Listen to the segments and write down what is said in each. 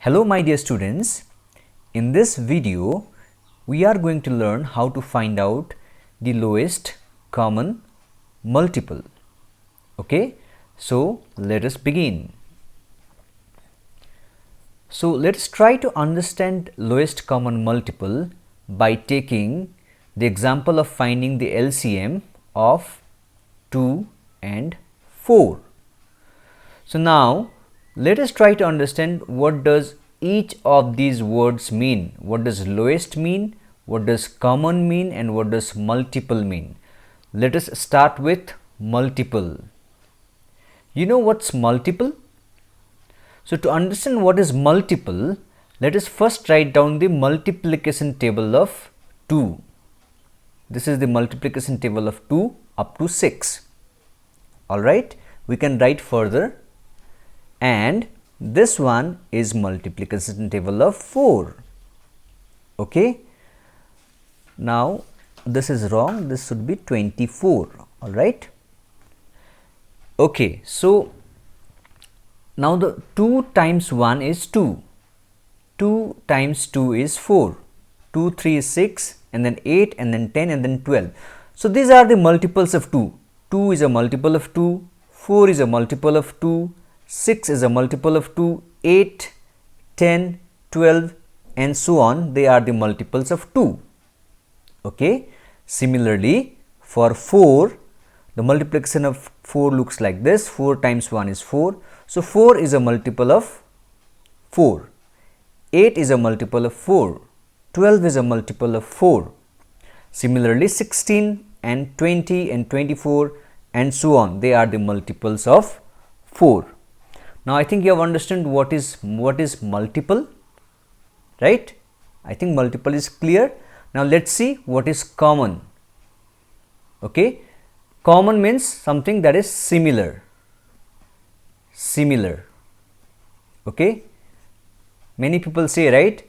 Hello my dear students, in this video we are going to learn how to find out the lowest common multiple. Okay, so let us begin. So let us try to understand lowest common multiple by taking the example of finding the LCM of 2 and 4. So now let us try to understand what does each of these words mean. What does lowest mean, what does common mean, and what does multiple mean. Let us start with multiple. You know what's multiple? So to understand what is multiple, let us first write down the multiplication table of 2. This is the multiplication table of 2 up to 6. Alright, we can write further. And this one is multiplication table of 4. Okay. Now this is wrong. This should be 24. All right. Okay. So now the 2 times 1 is 2. 2 times 2 is 4. 2, 3 is 6, and then 8, and then 10, and then 12. So these are the multiples of 2. 2 is a multiple of 2. 4 is a multiple of 2. 6 is a multiple of 2, 8, 10, 12 and so on, they are the multiples of 2. Okay. Similarly, for 4, the multiplication of 4 looks like this. 4 times 1 is 4. So 4 is a multiple of 4. 8 is a multiple of 4. 12 is a multiple of 4. Similarly, 16 and 20 and 24 and so on, they are the multiples of 4. Now I think you have understood what is multiple, right? I think multiple is clear. Now let's see what is common. Okay, common means something that is similar. Similar. Okay, many people say, right,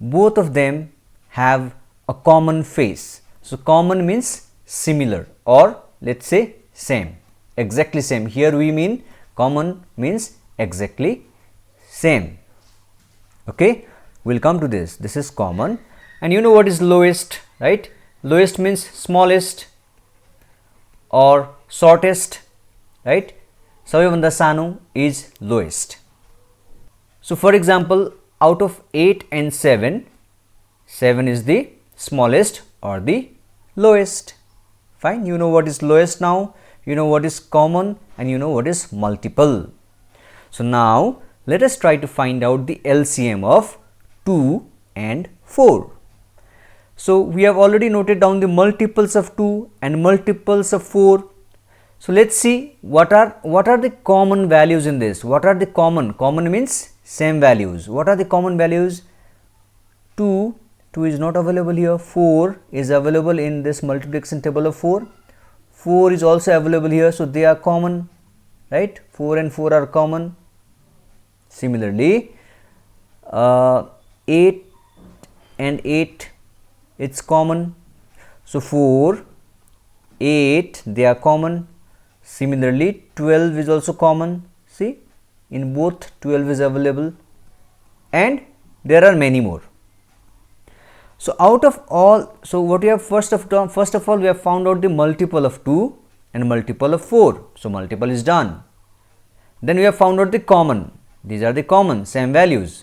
both of them have a common face. So common means similar, or let's say same, exactly same. Here we mean common means exactly same. Okay, we'll come to this. This is common. And you know what is lowest, right? Lowest means smallest or shortest, right? Sabaibhanda sano is lowest. So for example, out of 8 and 7, 7 is the smallest or the lowest. Fine, you know what is lowest now, you know what is common, and you know what is multiple. So now let us try to find out the LCM of 2 and 4. So we have already noted down the multiples of 2 and multiples of 4. So let's see what are the common values in this. What are the common? Common means same values. What are the common values? 2 is not available here. 4 is available in this multiplication table of 4. 4 is also available here, so they are common, right? 4 and 4 are common. Similarly, 8 and 8, it's common. So 4, 8, they are common. Similarly, 12 is also common. See, in both 12 is available, and there are many more. So out of all, so what we have first of all we have found out the multiple of 2 and multiple of 4. So multiple is done. Then we have found out the common. These are the common, same values.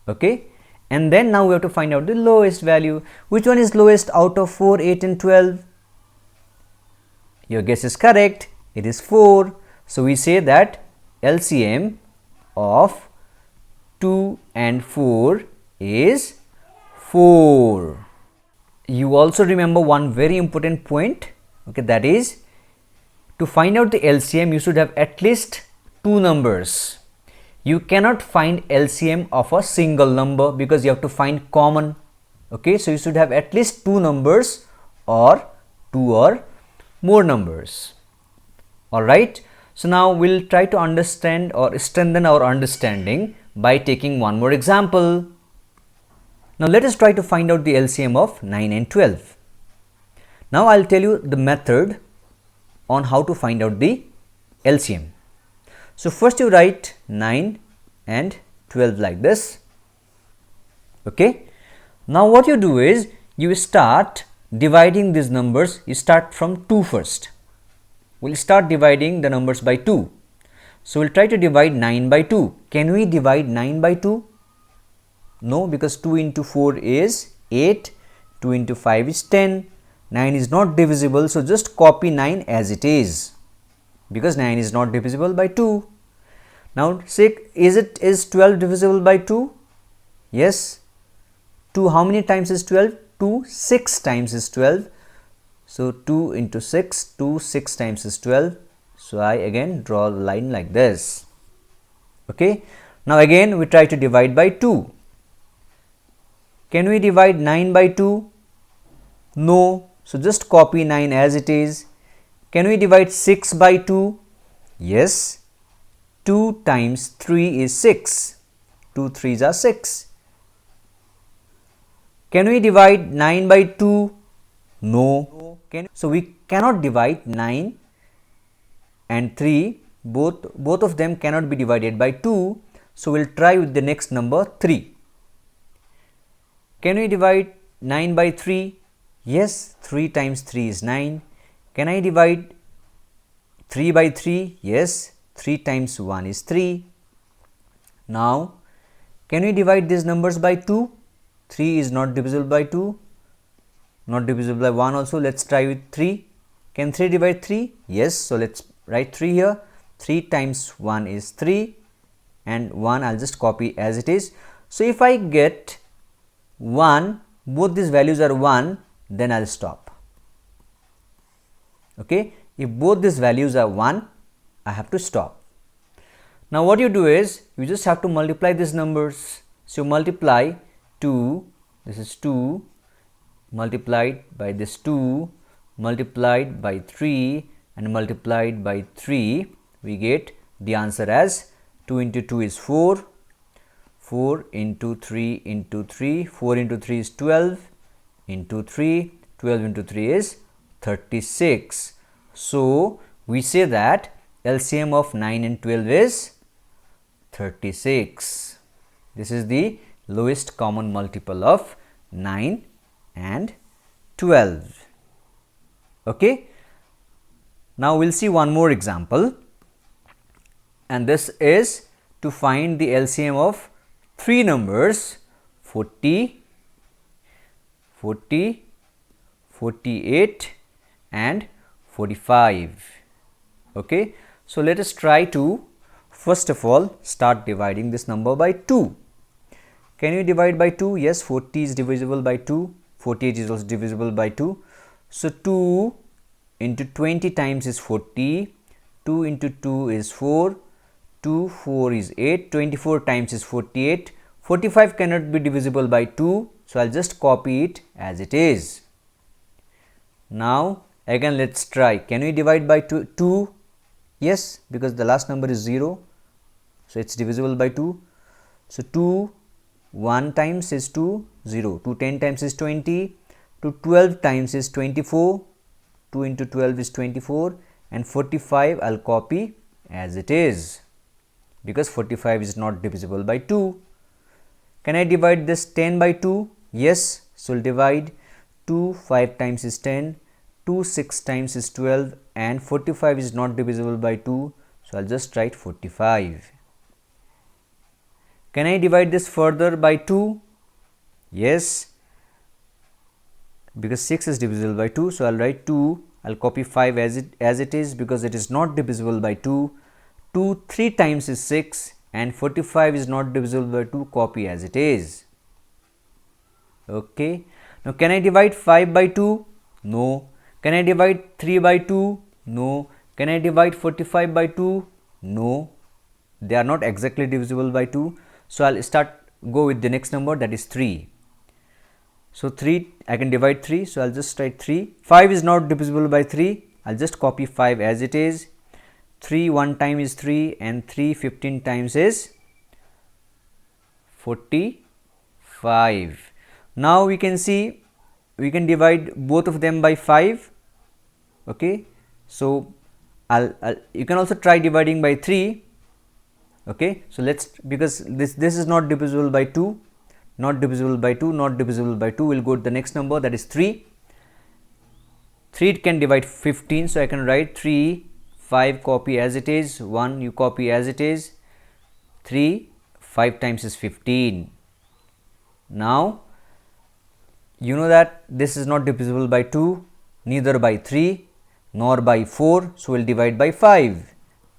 Okay. And then now we have to find out the lowest value. Which one is lowest out of 4, 8 and 12? Your guess is correct. It is 4. So we say that LCM of 2 and 4 is 4. You also remember one very important point. Okay, that is to find out the LCM, you should have at least 2 numbers. You cannot find LCM of a single number because you have to find common. Okay, so you should have at least 2 numbers or 2 or more numbers. Alright, so now we'll try to understand or strengthen our understanding by taking one more example. Now let us try to find out the LCM of 9 and 12. Now I'll tell you the method on how to find out the LCM. So first you write 9 and 12 like this. Okay. Now what you do is you start dividing these numbers. You start from 2 first. We'll start dividing the numbers by 2. So we'll try to divide 9 by 2. Can we divide 9 by 2? No, because 2 into 4 is 8, 2 into 5 is 10, 9 is not divisible, so just copy 9 as it is, because 9 is not divisible by 2. Now is 12 divisible by 2? Yes. 2 how many times is 12? 2 6 times is 12. So 2 into 6, 2 6 times is 12. So I again draw the line like this. Okay. Now again we try to divide by 2. Can we divide 9 by 2? No. So just copy 9 as it is. Can we divide 6 by 2? Yes. 2 times 3 is 6. 2 3s are 6. Can we divide 9 by 2? No. So we cannot divide 9 and 3. Both of them cannot be divided by 2. So we'll try with the next number 3. Can we divide 9 by 3? Yes, 3 times 3 is 9. Can I divide 3 by 3? Yes, 3 times 1 is 3. Now, can we divide these numbers by 2? 3 is not divisible by 2, not divisible by 1 also. Let's try with 3. Can 3 divide 3? Yes, so let's write 3 here. 3 times 1 is 3 and 1 I'll just copy as it is. So if I get 1, both these values are 1, then I'll stop. Okay, if both these values are 1, I have to stop. Now what you do is you just have to multiply these numbers. So multiply 2, this is 2, multiplied by this 2, multiplied by 3 and multiplied by 3, we get the answer as 2 into 2 is 4. 4 into 3 into 3, 4 into 3 is 12, into 3, 12 into 3 is 36. So we say that LCM of 9 and 12 is 36. This is the lowest common multiple of 9 and 12. Okay. Now we'll see one more example, and this is to find the LCM of 3 numbers 40, 40, 48 and 45. Okay. So let us try to first of all start dividing this number by 2. Can you divide by 2? Yes, 40 is divisible by 2, 48 is also divisible by 2. So 2 into 20 times is 40, 2 into 2 is 4, 2, 4 is 8, 24 times is 48, 45 cannot be divisible by 2, so I'll just copy it as it is. Now again let's try. Can we divide by 2? Yes, because the last number is 0, so it's divisible by 2. So 2 1 times is 2, 0, 2 10 times is 20, 2 12 times is 24, 2 into 12 is 24 and 45 I'll copy as it is, because 45 is not divisible by 2. Can I divide this 10 by 2? Yes, so we'll divide 2 5 times is 10, 2 6 times is 12 and 45 is not divisible by 2, so I'll just write 45. Can I divide this further by 2? Yes, because 6 is divisible by 2, so I'll write 2. I'll copy 5 as it is, because it is not divisible by 2. 2 3 times is 6 and 45 is not divisible by 2, copy as it is. Okay. Now can I divide 5 by 2? No. Can I divide 3 by 2? No. Can I divide 45 by 2? No. They are not exactly divisible by 2. So I'll go with the next number, that is 3. So 3, I can divide 3, so I'll just write 3. 5 is not divisible by 3, I'll just copy 5 as it is. 3 1 time is 3 and 3 15 times is 45. Now we can see we can divide both of them by 5. Okay, so you can also try dividing by 3. Okay, so let's, because this is not divisible by 2, not divisible by 2, not divisible by 2, we'll go to the next number, that is 3. 3 it can divide 15, so I can write 3, 5 copy as it is, 1 you copy as it is, 3, 5 times is 15. Now you know that this is not divisible by 2, neither by 3 nor by 4, so we'll divide by 5.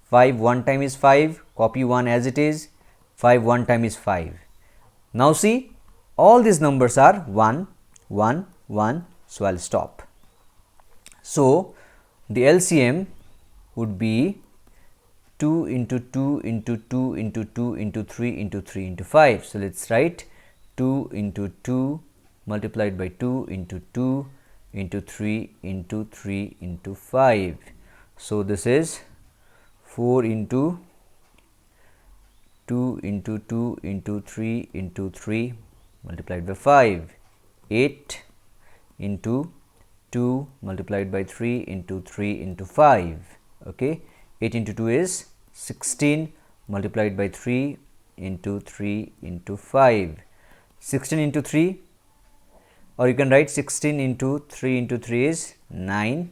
5 1 time is 5, copy 1 as it is, 5 1 time is 5. Now see, all these numbers are 1 1 1, so I'll stop. So the LCM would be 2 into 2 into 2 into 2 into 3 into 3 into 5. So let's write 2 into 2 multiplied by 2 into 2 into 3 into 3 into 5. So this is 4 into 2 into 2 into 3 into 3 multiplied by 5. 8 into 2 multiplied by 3 into 3 into 5. Okay, 8 into 2 is 16 multiplied by 3 into 3 into 5. 16 into 3, or you can write 16 into 3 into 3 is 9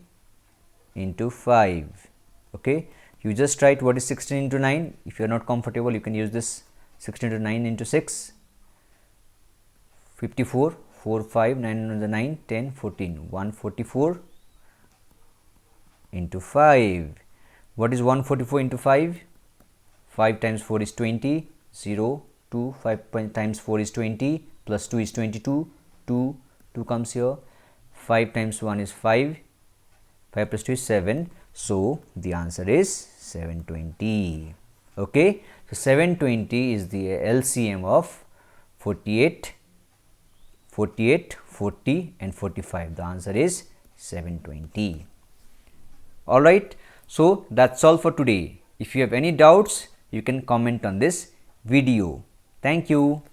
into 5. Okay, you just write what is 16 into 9. If you are not comfortable, you can use this 16 into 9 into 6, 54, 4 5, 9 into 9, 10, 14, 144 into 5. What is 144 into 5? 5 times 4 is 20, 0, 2, 5 times 4 is 20, plus 2 is 22, 2 comes here, 5 times 1 is 5, 5 plus 2 is 7, so the answer is 720. Okay, so 720 is the LCM of 48, 40 and 45. The answer is 720. Alright, so that's all for today. If you have any doubts, you can comment on this video. Thank you.